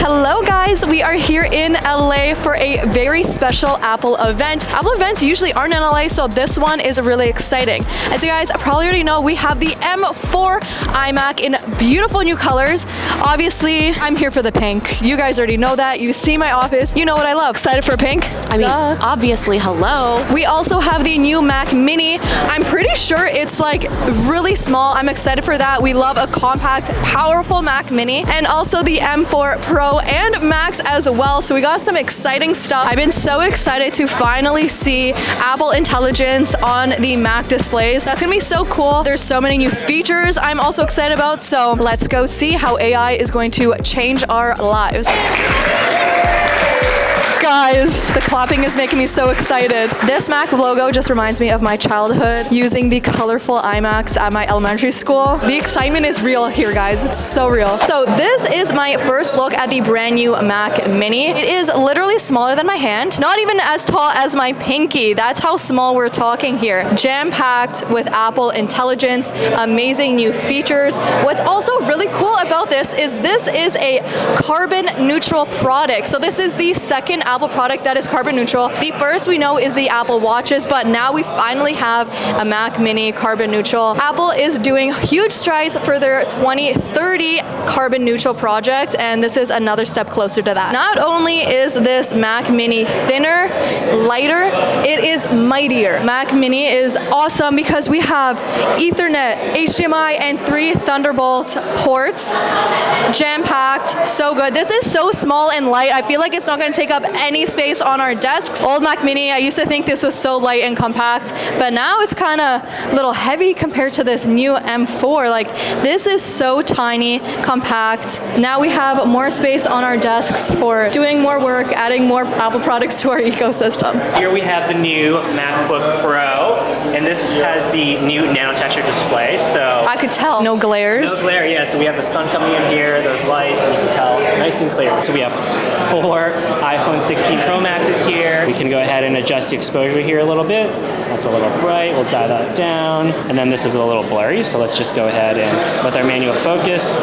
Hello guys, we are here in LA for a very special Apple event. Apple events usually aren't in LA, so this one is really exciting. As you guys probably already know, we have the M4 iMac in beautiful new colors. Obviously, I'm here for the pink. You guys already know that. You see my office, you know what I love. Excited for pink? I mean, obviously, hello. We also have the new Mac Mini. I'm pretty sure it's like really small. I'm excited for that. We love a compact, powerful Mac Mini, and also the M4 Pro and Max as well. So we got some exciting stuff. I've been so excited to finally see Apple Intelligence on the Mac displays. That's gonna be so cool. There's so many new features I'm also excited about. So let's go see how AI is going to change our lives. Guys, the clapping is making me so excited. This Mac logo just reminds me of my childhood using the colorful iMacs at my elementary school. The excitement is real here, guys. It's so real. So this is my first look at the brand new Mac Mini. It is literally smaller than my hand, not even as tall as my pinky. That's how small we're talking here. Jam-packed with Apple Intelligence, amazing new features. What's also really cool about this is a carbon neutral product. So this is the second Apple product that is carbon neutral. The first we know is the Apple Watches, but now we finally have a Mac Mini carbon neutral. Apple is doing huge strides for their 2030 carbon neutral project, and this is another step closer to that. Not only is this Mac Mini thinner, lighter, it is mightier. Mac Mini is awesome because we have Ethernet, HDMI, and 3 Thunderbolt ports. Jam-packed, so good. This is so small and light. I feel like it's not going to take up any space on our desks. Old Mac Mini, I used to think this was so light and compact, but now it's kind of a little heavy compared to this new M4. Like, this is so tiny, compact. Now we have more space on our desks for doing more work, adding more Apple products to our ecosystem. Here we have the new MacBook Pro, and this has the new nano texture display. So I could tell, no glares. No glare, yeah. So we have the sun coming in here, those lights, and you can tell nice and clear. So we have 4 iPhone 16 Pro Maxes here. We can go ahead and adjust the exposure here a little bit. That's a little bright. We'll dial that down. And then this is a little blurry, so let's just go ahead and with our manual focus.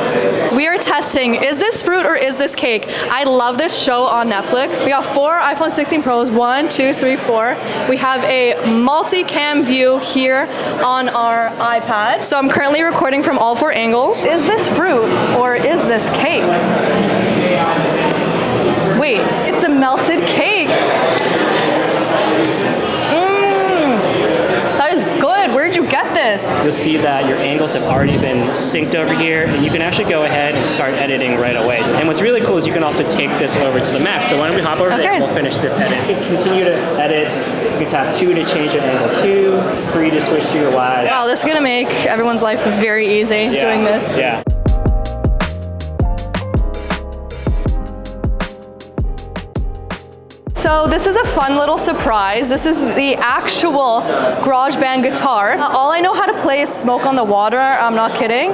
So we are testing, is this fruit or is this cake? I love this show on Netflix. We got 4 iPhone 16 Pros, 1, 2, 3, 4. We have a multi-cam view here on our iPad. So I'm currently recording from all 4 angles. Is this fruit or is this cake? Wait, it's a melted cake. That is good. Where'd you get this? You'll see that your angles have already been synced over here, and you can actually go ahead and start editing right away. And what's really cool is you can also take this over to the Mac. So why don't we hop over there and we'll finish this edit. You can continue to edit. You can tap 2 to change your angle 2, 3 to switch to your wide. Oh, this is gonna make everyone's life very easy doing this. Yeah. So this is a fun little surprise. This is the actual GarageBand guitar. All I know how to play is Smoke on the Water. I'm not kidding.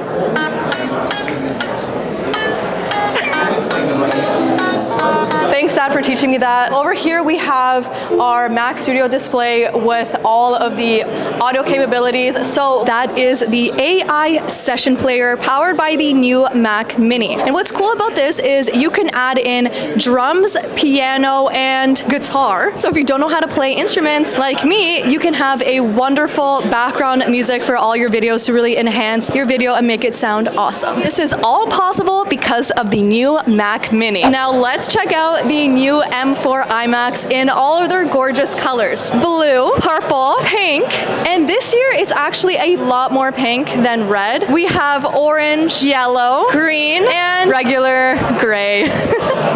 Thanks, Dad, for teaching me that. Over here we have our Mac Studio display with all of the audio capabilities. So that is the AI session player powered by the new Mac Mini. And what's cool about this is you can add in drums, piano, and guitar. So if you don't know how to play instruments like me, you can have a wonderful background music for all your videos to really enhance your video and make it sound awesome. This is all possible because of the new Mac Mini. Now let's check out the new M4 iMacs in all of their gorgeous colors. Blue, purple, pink, and this year it's actually a lot more pink than red. We have orange, yellow, green, and regular gray.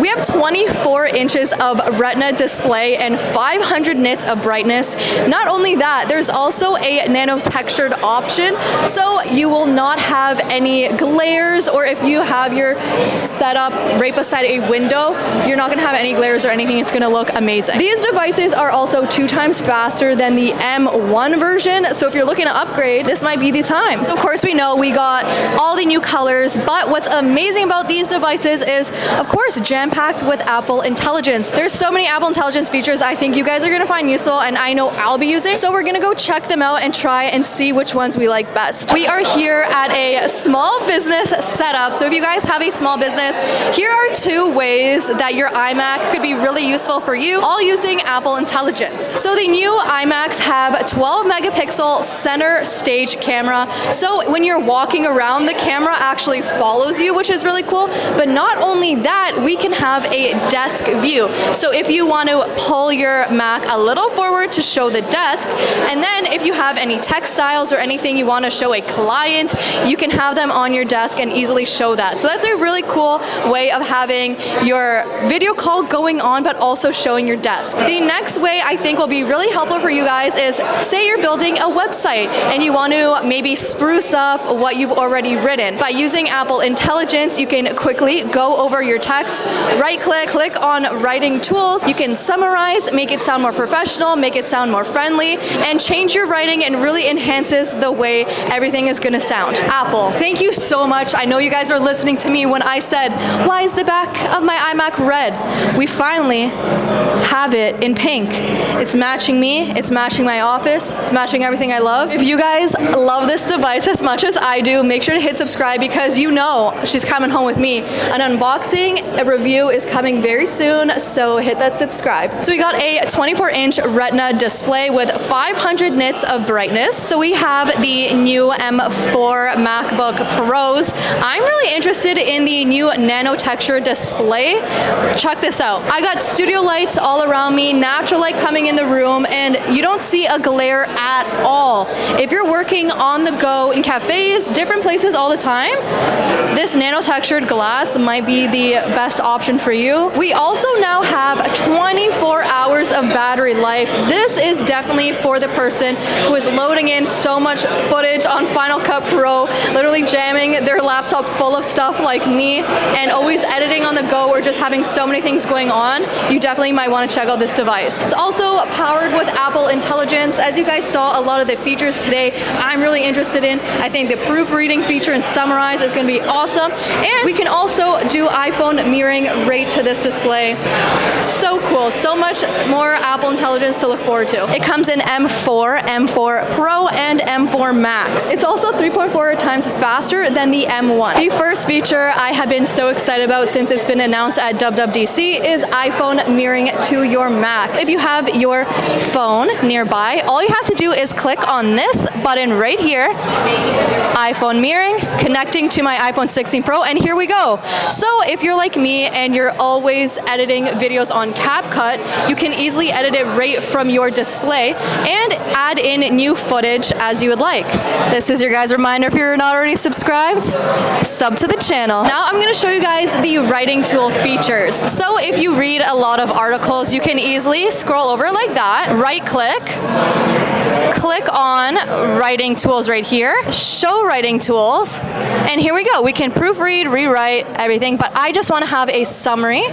We have 24 inches of Retina display and 500 nits of brightness. Not only that, there's also a nano textured option, so you will not have any glares, or if you have your setup right beside a window, you're not gonna have any glares or anything. It's gonna look amazing. These devices are also 2 times faster than the M1 version, so if you're looking to upgrade, this might be the time. Of course, we know we got all the new colors, but what's amazing about these devices is, of course, jam jam-packed with Apple Intelligence. There's so many Apple Intelligence features I think you guys are gonna find useful and I know I'll be using. So we're gonna go check them out and try and see which ones we like best. We are here at a small business setup. So if you guys have a small business, here are 2 ways that your iMac could be really useful for you, all using Apple Intelligence. So the new iMacs have 12 megapixel center stage camera. So when you're walking around, the camera actually follows you, which is really cool. But not only that, we can have a desk view. So if you want to pull your Mac a little forward to show the desk, and then if you have any textiles or anything you want to show a client, you can have them on your desk and easily show that. So that's a really cool way of having your video call going on, but also showing your desk. The next way I think will be really helpful for you guys is, say you're building a website and you want to maybe spruce up what you've already written. By using Apple Intelligence, you can quickly go over your text, right-click, click on writing tools. You can summarize, make it sound more professional, make it sound more friendly, and change your writing, and really enhances the way everything is gonna sound. Apple, thank you so much. I know you guys are listening to me when I said, why is the back of my iMac red? We finally have it in pink. It's matching me, it's matching my office, it's matching everything I love. If you guys love this device as much as I do, make sure to hit subscribe, because you know she's coming home with me. An unboxing, a review is coming very soon, so hit that subscribe. So we got a 24-inch Retina display with 500 nits of brightness. So we have the new M4 MacBook Pros. I'm really interested in the new nano texture display. Check this out. I got studio lights all around me, natural light coming in the room, and you don't see a glare at all. If you're working on the go in cafes, different places all the time, this nano textured glass might be the best option for you. We also now have 24 hours of battery life. This is definitely for the person who is loading in so much footage on Final Cut Pro, literally jamming their laptop full of stuff like me, and always editing on the go, or just having so many things going on. You definitely might want to check out this device. It's also powered with Apple Intelligence. As you guys saw, a lot of the features today I'm really interested in. I think the proofreading feature and summarize is going to be awesome. And we can also do iPhone mirroring right to this display. So cool. So much more Apple Intelligence to look forward to. It comes in M4, M4 Pro, and M4 Max. It's also 3.4 times faster than the M1. The first feature I have been so excited about since it's been announced at WWDC is iPhone mirroring to your Mac. If you have your phone nearby, all you have to do is click on this button right here, iPhone mirroring, connecting to my iPhone 16 Pro, and here we go. So if you're like me and you're always editing videos on CapCut, you can easily edit it right from your display and add in new footage as you would like. This is your guys' reminder, if you're not already subscribed, sub to the channel. Now I'm gonna show you guys the writing tool features. So if you read a lot of articles, you can easily scroll over like that, right click, click on writing tools right here, show writing tools, and here we go. We can proofread, rewrite, everything, but I just want to have a summary.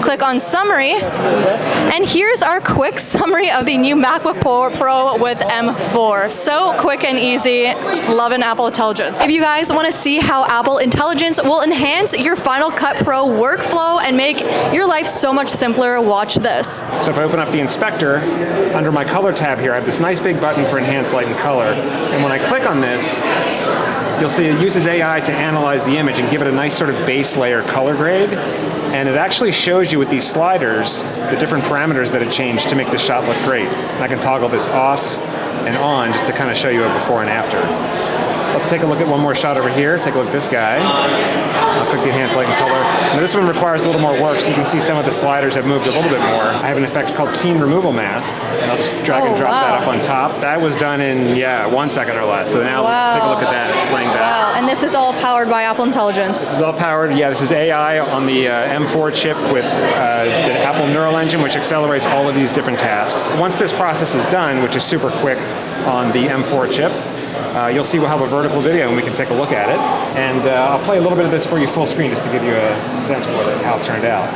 Click on summary, and here's our quick summary of the new MacBook Pro with M4. So quick and easy. Loving Apple Intelligence. If you guys want to see how Apple Intelligence will enhance your Final Cut Pro workflow and make your life so much simpler, watch this. So if I open up the inspector, under my color tab here, I have this nice big button for enhanced light and color. And when I click on this, you'll see it uses AI to analyze the image and give it a nice sort of base layer color grade. And it actually shows you with these sliders the different parameters that it changed to make this shot look great. And I can toggle this off and on just to kind of show you a before and after. Let's take a look at one more shot over here. Take a look at this guy. I'll click the enhanced light and color. Now this one requires a little more work, so you can see some of the sliders have moved a little bit more. I have an effect called scene removal mask, and I'll just drag and drop that up on top. That was done in, 1 second or less. So now take a look at that. It's playing back. Wow, and this is all powered by Apple Intelligence. This is all powered, this is AI on the M4 chip with the Apple Neural Engine, which accelerates all of these different tasks. Once this process is done, which is super quick on the M4 chip, you'll see we'll have a vertical video and we can take a look at it. And I'll play a little bit of this for you full screen just to give you a sense for how it turned out.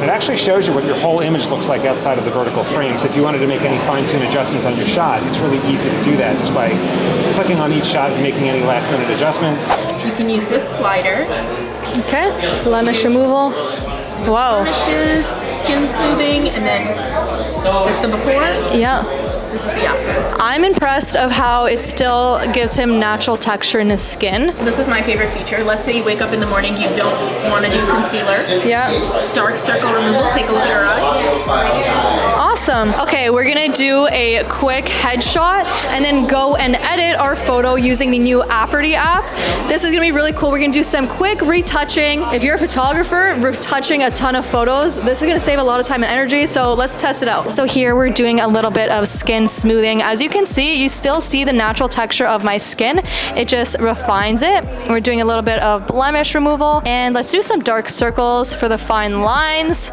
It actually shows you what your whole image looks like outside of the vertical frame. So if you wanted to make any fine-tune adjustments on your shot, it's really easy to do that just by clicking on each shot and making any last-minute adjustments. You can use this slider Okay, blemish removal. Whoa. Blemishes, skin smoothing, and then this is the before, Yeah. this is the after. I'm impressed of how it still gives him natural texture in his skin. This is my favorite feature. Let's say you wake up in the morning, you don't want to do concealer. Yeah. Dark circle removal, take a look at your eyes. Awesome. Okay, we're gonna do a quick headshot and then go and edit our photo using the new Aperty app. This is gonna be really cool. We're gonna do some quick retouching. If you're a photographer, retouching a ton of photos, this is gonna save a lot of time and energy, so let's test it out. So here we're doing a little bit of skin smoothing. As you can see, you still see the natural texture of my skin. It just refines it. We're doing a little bit of blemish removal, and let's do some dark circles for the fine lines.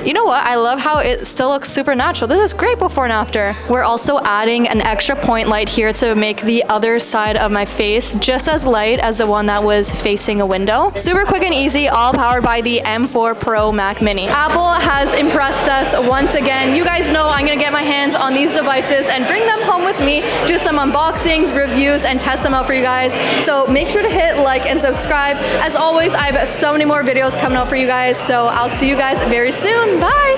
You know what? I love how it still looks super natural. This is great before and after. We're also adding an extra point light here to make the other side of my face just as light as the one that was facing a window. Super quick and easy, all powered by the M4 Pro Mac Mini. Apple has impressed us once again. You guys know I'm gonna get my hands on these devices and bring them home with me, do some unboxings, reviews, and test them out for you guys. So make sure to hit like and subscribe. As always, I have so many more videos coming out for you guys, so I'll see you guys very soon. Bye!